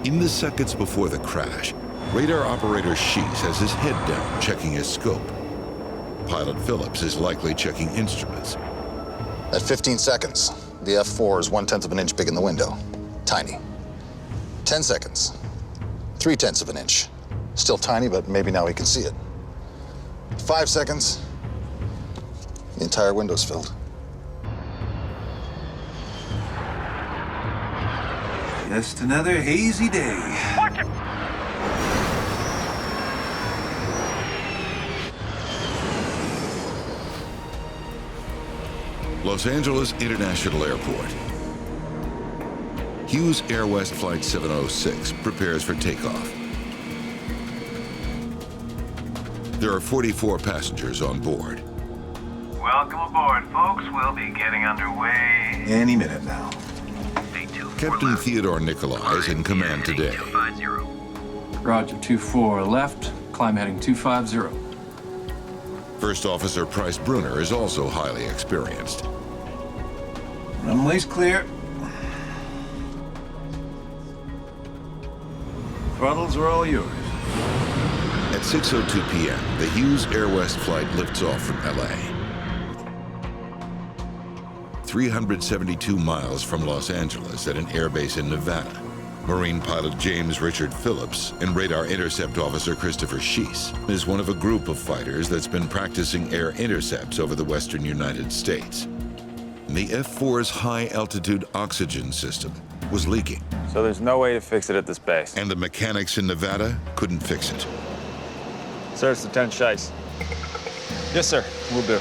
In the seconds before the crash, radar operator Shees has his head down, checking his scope. Pilot Phillips is likely checking instruments. At 15 seconds, the F4 is 1/10 of an inch big in the window. Tiny. 10 seconds, 3/10 of an inch. Still tiny, but maybe now we can see it. 5 seconds, the entire window's filled. Just another hazy day. Watch it! Los Angeles International Airport. Hughes Air West Flight 706 prepares for takeoff. There are 44 passengers on board. Welcome aboard, folks. We'll be getting underway Any minute now. Captain Theodore Nikolai is in command today. Roger, 24 left, climb heading 250. First Officer Price Bruner is also highly experienced. Runway's clear. Throttles are all yours. At 6:02 p.m., the Hughes Air West flight lifts off from LA. 372 miles from Los Angeles at an airbase in Nevada, Marine pilot James Richard Phillips and radar intercept officer Christopher Shees is one of a group of fighters that's been practicing air intercepts over the western United States. The F-4's high-altitude oxygen system was leaking. So there's no way to fix it at this base? And the mechanics in Nevada couldn't fix it. Sir, it's Lieutenant Scheisse. Yes, sir. Will do.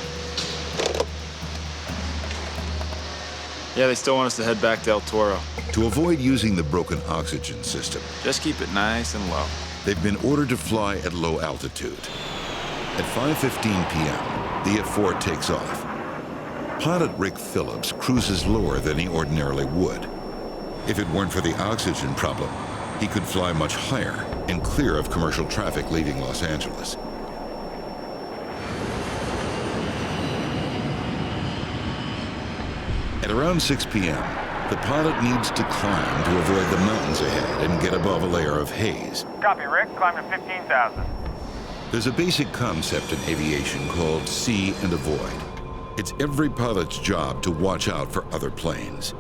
Yeah, they still want us to head back to El Toro. To avoid using the broken oxygen system, Just keep it nice and low. they've been ordered to fly at low altitude. At 5:15 p.m., the F-4 takes off. Pilot Rick Phillips cruises lower than he ordinarily would. If it weren't for the oxygen problem, he could fly much higher and clear of commercial traffic leaving Los Angeles. At around 6 p.m., the pilot needs to climb to avoid the mountains ahead and get above a layer of haze. Copy, Rick. Climb to 15,000. There's a basic concept in aviation called see and avoid. It's every pilot's job to watch out for other planes.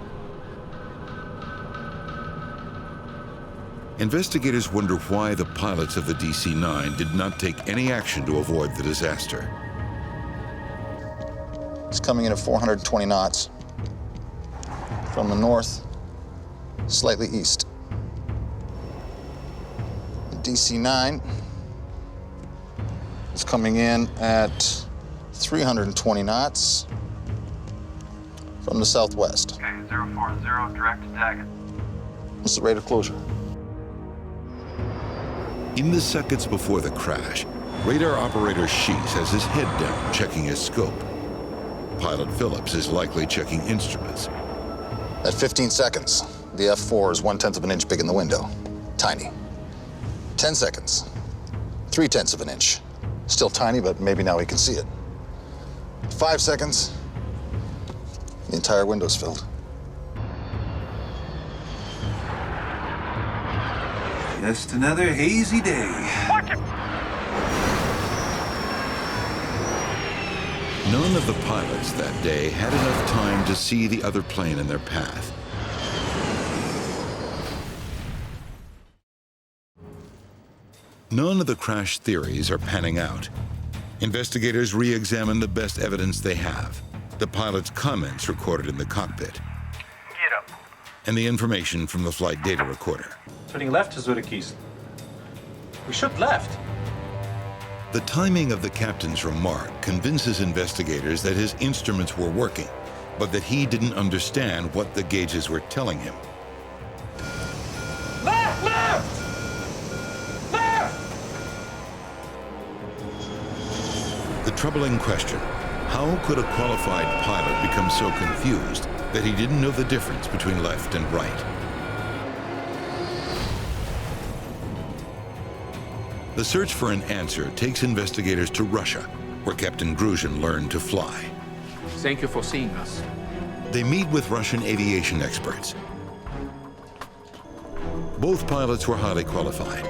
Investigators wonder why the pilots of the DC-9 did not take any action to avoid the disaster. It's coming in at 420 knots. From the north, slightly east. The DC-9 is coming in at 320 knots from the southwest. Okay, 040, direct to target. What's the rate of closure? In the seconds before the crash, radar operator Shees has his head down, checking his scope. Pilot Phillips is likely checking instruments. At 15 seconds, the F-4 is 1/10 of an inch big in the window. Tiny. 10 seconds, 3/10 of an inch. Still tiny, but maybe now we can see it. 5 seconds, the entire window's filled. Just another hazy day. Watch it! None of the pilots that day had enough time to see the other plane in their path. None of the crash theories are panning out. Investigators re-examine the best evidence they have, the pilot's comments recorded in the cockpit, Get up. and the information from the flight data recorder. Turning left to Zurich. We should left. The timing of the captain's remark convinces investigators that his instruments were working, but that he didn't understand what the gauges were telling him. Left! Left! Left! The troubling question, how could a qualified pilot become so confused that he didn't know the difference between left and right? The search for an answer takes investigators to Russia, where Captain Gruzhin learned to fly. Thank you for seeing us. They meet with Russian aviation experts. Both pilots were highly qualified.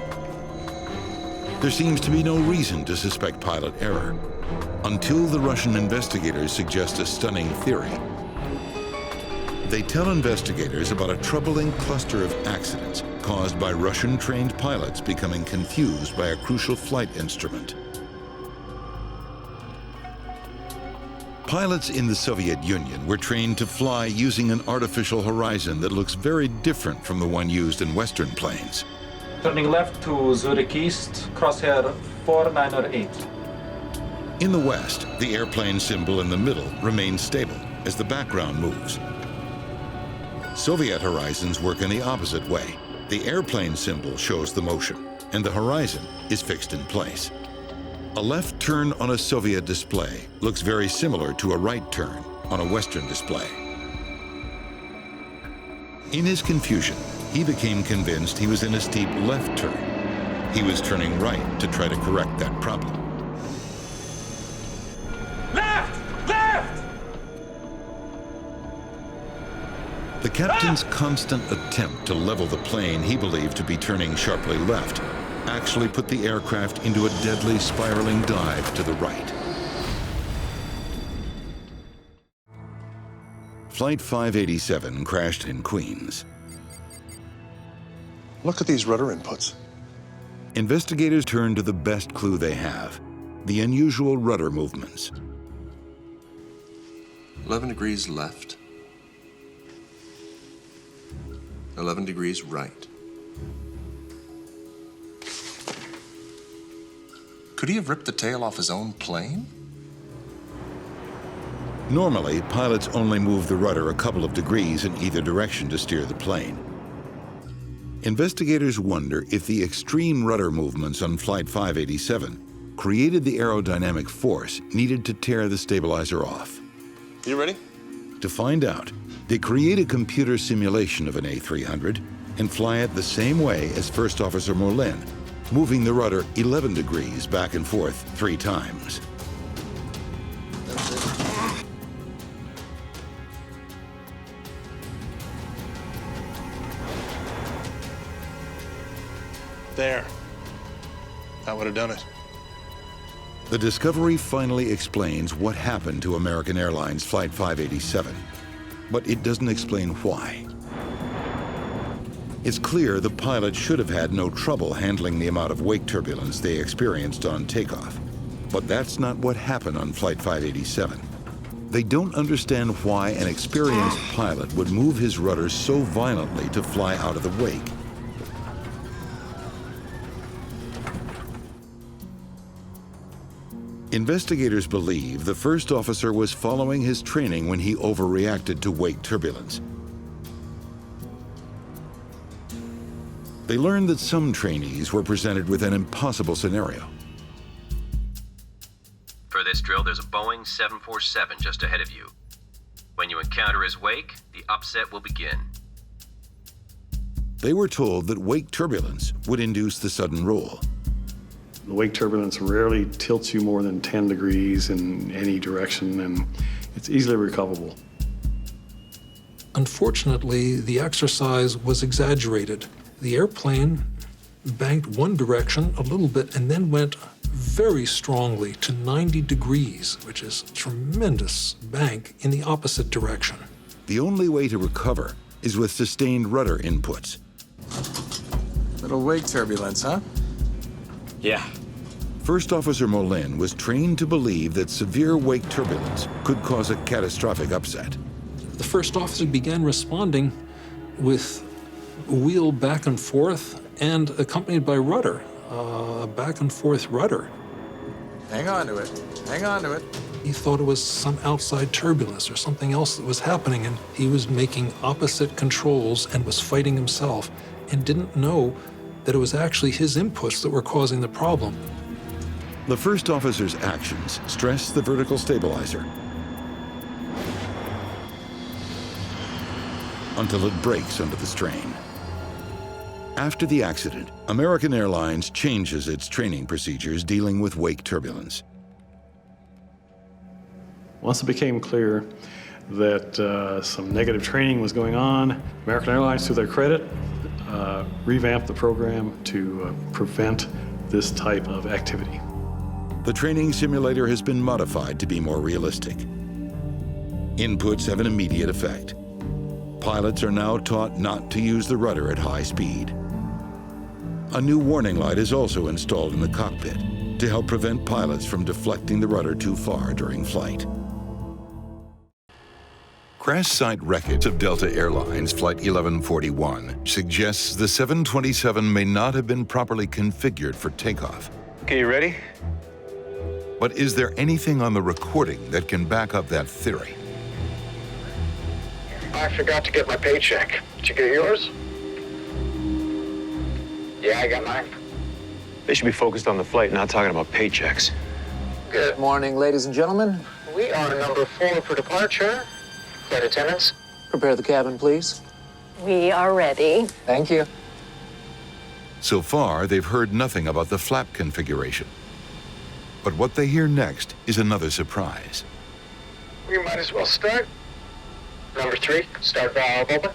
There seems to be no reason to suspect pilot error until the Russian investigators suggest a stunning theory. They tell investigators about a troubling cluster of accidents caused by Russian-trained pilots becoming confused by a crucial flight instrument. Pilots in the Soviet Union were trained to fly using an artificial horizon that looks very different from the one used in Western planes. Turning left to Zurich East, crosshair 4908. In the West, the airplane symbol in the middle remains stable as the background moves. Soviet horizons work in the opposite way. The airplane symbol shows the motion, and the horizon is fixed in place. A left turn on a Soviet display looks very similar to a right turn on a Western display. In his confusion, he became convinced he was in a steep left turn. He was turning right to try to correct that problem. Left! Left! The captain's constant attempt to level the plane he believed to be turning sharply left actually put the aircraft into a deadly spiraling dive to the right. Flight 587 crashed in Queens. Look at these rudder inputs. Investigators turn to the best clue they have, the unusual rudder movements. 11 degrees left. 11 degrees right. Could he have ripped the tail off his own plane? Normally, pilots only move the rudder a couple of degrees in either direction to steer the plane. Investigators wonder if the extreme rudder movements on Flight 587 created the aerodynamic force needed to tear the stabilizer off. You ready? To find out, they create a computer simulation of an A300 and fly it the same way as First Officer Molin, moving the rudder 11 degrees back and forth 3 times. There. That would have done it. The discovery finally explains what happened to American Airlines Flight 587, but it doesn't explain why. It's clear the pilot should have had no trouble handling the amount of wake turbulence they experienced on takeoff, but that's not what happened on Flight 587. They don't understand why an experienced pilot would move his rudder so violently to fly out of the wake. Investigators believe the first officer was following his training when he overreacted to wake turbulence. They learned that some trainees were presented with an impossible scenario. For this drill, there's a Boeing 747 just ahead of you. When you encounter his wake, the upset will begin. They were told that wake turbulence would induce the sudden roll. The wake turbulence rarely tilts you more than 10 degrees in any direction, and it's easily recoverable. Unfortunately, the exercise was exaggerated. The airplane banked one direction a little bit and then went very strongly to 90 degrees, which is a tremendous bank in the opposite direction. The only way to recover is with sustained rudder inputs. Little wake turbulence, huh? Yeah. First Officer Molin was trained to believe that severe wake turbulence could cause a catastrophic upset. The first officer began responding with wheel back and forth and accompanied by rudder, back and forth rudder. Hang on to it. Hang on to it. He thought it was some outside turbulence or something else that was happening, and he was making opposite controls and was fighting himself and didn't know that it was actually his inputs that were causing the problem. The first officer's actions stressed the vertical stabilizer until it breaks under the strain. After the accident, American Airlines changes its training procedures dealing with wake turbulence. Once it became clear that some negative training was going on, American Airlines, to their credit, revamped the program to prevent this type of activity. The training simulator has been modified to be more realistic. Inputs have an immediate effect. Pilots are now taught not to use the rudder at high speed. A new warning light is also installed in the cockpit to help prevent pilots from deflecting the rudder too far during flight. Crash site wreckage of Delta Airlines Flight 1141 suggests the 727 may not have been properly configured for takeoff. Okay, you ready? But is there anything on the recording that can back up that theory? I forgot to get my paycheck. Did you get yours? Yeah, I got mine. They should be focused on the flight, not talking about paychecks. Good morning, ladies and gentlemen. We are number 4 for departure. Flight attendants, prepare the cabin, please. We are ready. Thank you. So far, they've heard nothing about the flap configuration. But what they hear next is another surprise. We might as well start. Number 3, start valve open.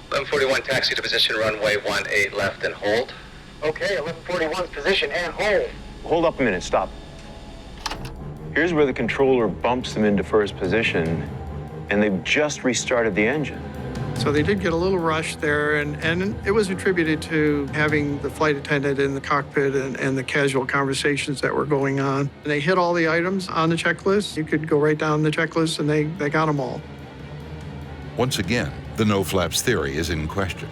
1141, taxi to position runway 18 left and hold. Okay, 1141's position and hold. Hold up a minute, stop. Here's where the controller bumps them into first position, and they've just restarted the engine. So they did get a little rush there, and it was attributed to having the flight attendant in the cockpit and the casual conversations that were going on. And they hit all the items on the checklist. You could go right down the checklist, and they got them all. Once again, the no flaps theory is in question.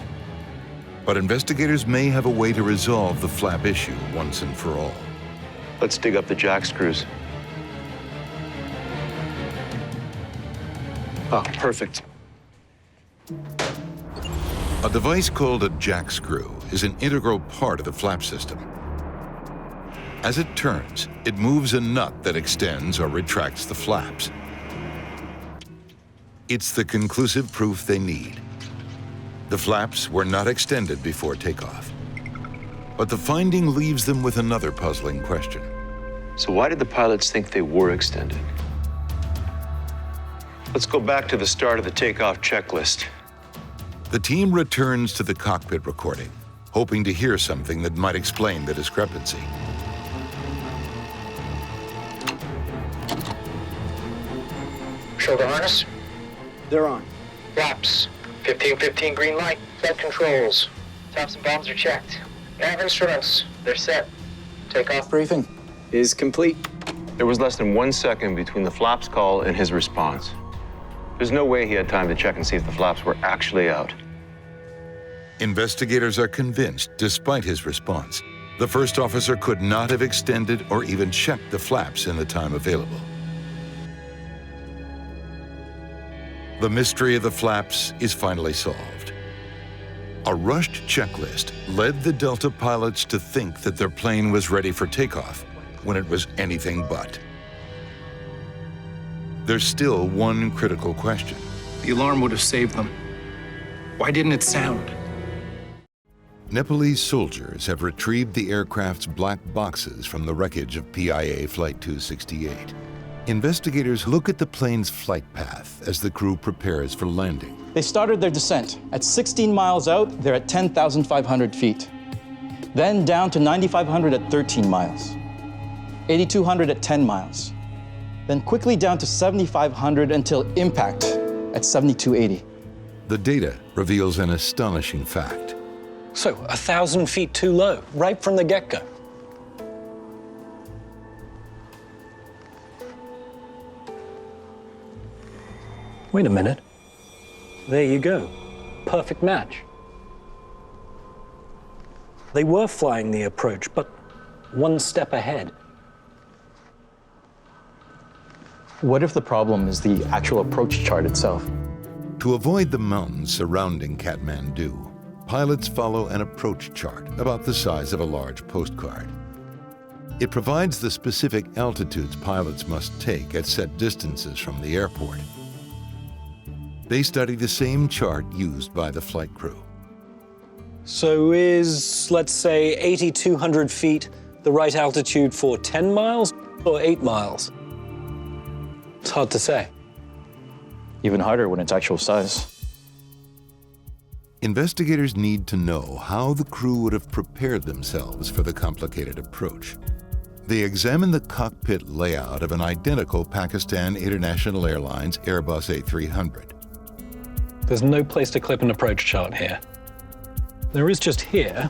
But investigators may have a way to resolve the flap issue once and for all. Let's dig up the jack screws. Oh, perfect. A device called a jack screw is an integral part of the flap system. As it turns, it moves a nut that extends or retracts the flaps. It's the conclusive proof they need. The flaps were not extended before takeoff. But the finding leaves them with another puzzling question. So why did the pilots think they were extended? Let's go back to the start of the takeoff checklist. The team returns to the cockpit recording, hoping to hear something that might explain the discrepancy. Shoulder harness. They're on. Flaps. 1515 green light. Flight controls. Tops and bombs are checked. Nav instruments. They're set. Takeoff briefing is complete. There was less than 1 second between the flaps call and his response. There's no way he had time to check and see if the flaps were actually out. Investigators are convinced, despite his response, the first officer could not have extended or even checked the flaps in the time available. The mystery of the flaps is finally solved. A rushed checklist led the Delta pilots to think that their plane was ready for takeoff when it was anything but. There's still one critical question. The alarm would have saved them. Why didn't it sound? Nepalese soldiers have retrieved the aircraft's black boxes from the wreckage of PIA Flight 268. Investigators look at the plane's flight path as the crew prepares for landing. They started their descent. At 16 miles out, they're at 10,500 feet. Then down to 9,500 at 13 miles. 8,200 at 10 miles. Then quickly down to 7,500 until impact at 7,280. The data reveals an astonishing fact. So, 1,000 feet too low, right from the get-go. Wait a minute. There you go. Perfect match. They were flying the approach, but one step ahead. What if the problem is the actual approach chart itself? To avoid the mountains surrounding Kathmandu, pilots follow an approach chart about the size of a large postcard. It provides the specific altitudes pilots must take at set distances from the airport. They study the same chart used by the flight crew. So is, let's say, 8,200 feet the right altitude for 10 miles or 8 miles? It's hard to say. Even harder when it's actual size. Investigators need to know how the crew would have prepared themselves for the complicated approach. They examine the cockpit layout of an identical Pakistan International Airlines Airbus A300. There's no place to clip an approach chart here. There is just here.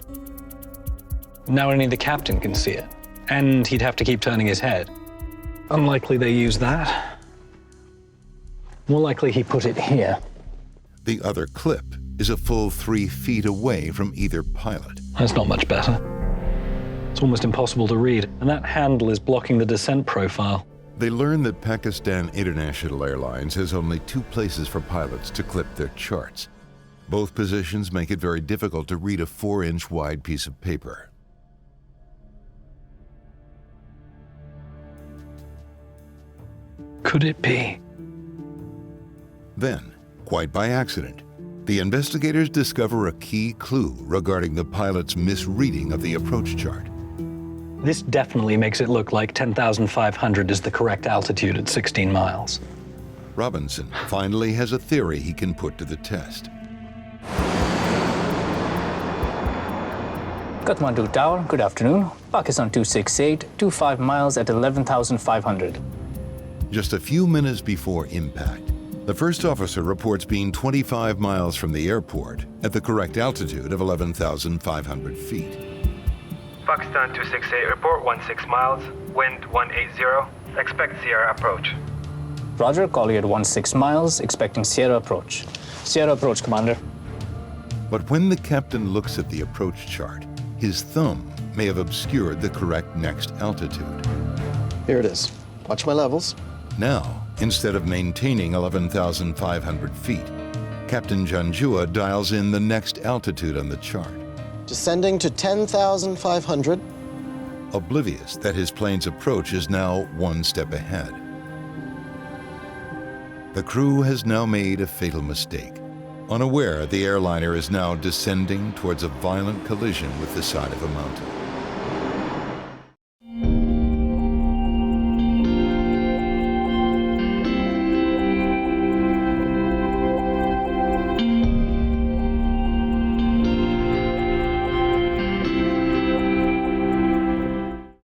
Now only the captain can see it, and he'd have to keep turning his head. Unlikely they use that. More likely he put it here. The other clip is a full 3 feet away from either pilot. That's not much better. It's almost impossible to read, and that handle is blocking the descent profile. They learn that Pakistan International Airlines has only 2 places for pilots to clip their charts. Both positions make it very difficult to read a 4-inch wide piece of paper. Could it be? Then, quite by accident, the investigators discover a key clue regarding the pilot's misreading of the approach chart. This definitely makes it look like 10,500 is the correct altitude at 16 miles. Robinson finally has a theory he can put to the test. Kathmandu Tower, good afternoon. Pakistan 268, 25 miles at 11,500. Just a few minutes before impact, the first officer reports being 25 miles from the airport at the correct altitude of 11,500 feet. Pakistan 268, report 16 miles, wind 180, expect Sierra approach. Roger, call you at 16 miles, expecting Sierra approach. Sierra approach, Commander. But when the captain looks at the approach chart, his thumb may have obscured the correct next altitude. Here it is. Watch my levels. Now, instead of maintaining 11,500 feet, Captain Janjua dials in the next altitude on the chart. Descending to 10,500. Oblivious that his plane's approach is now 1 step ahead. The crew has now made a fatal mistake. Unaware, the airliner is now descending towards a violent collision with the side of a mountain.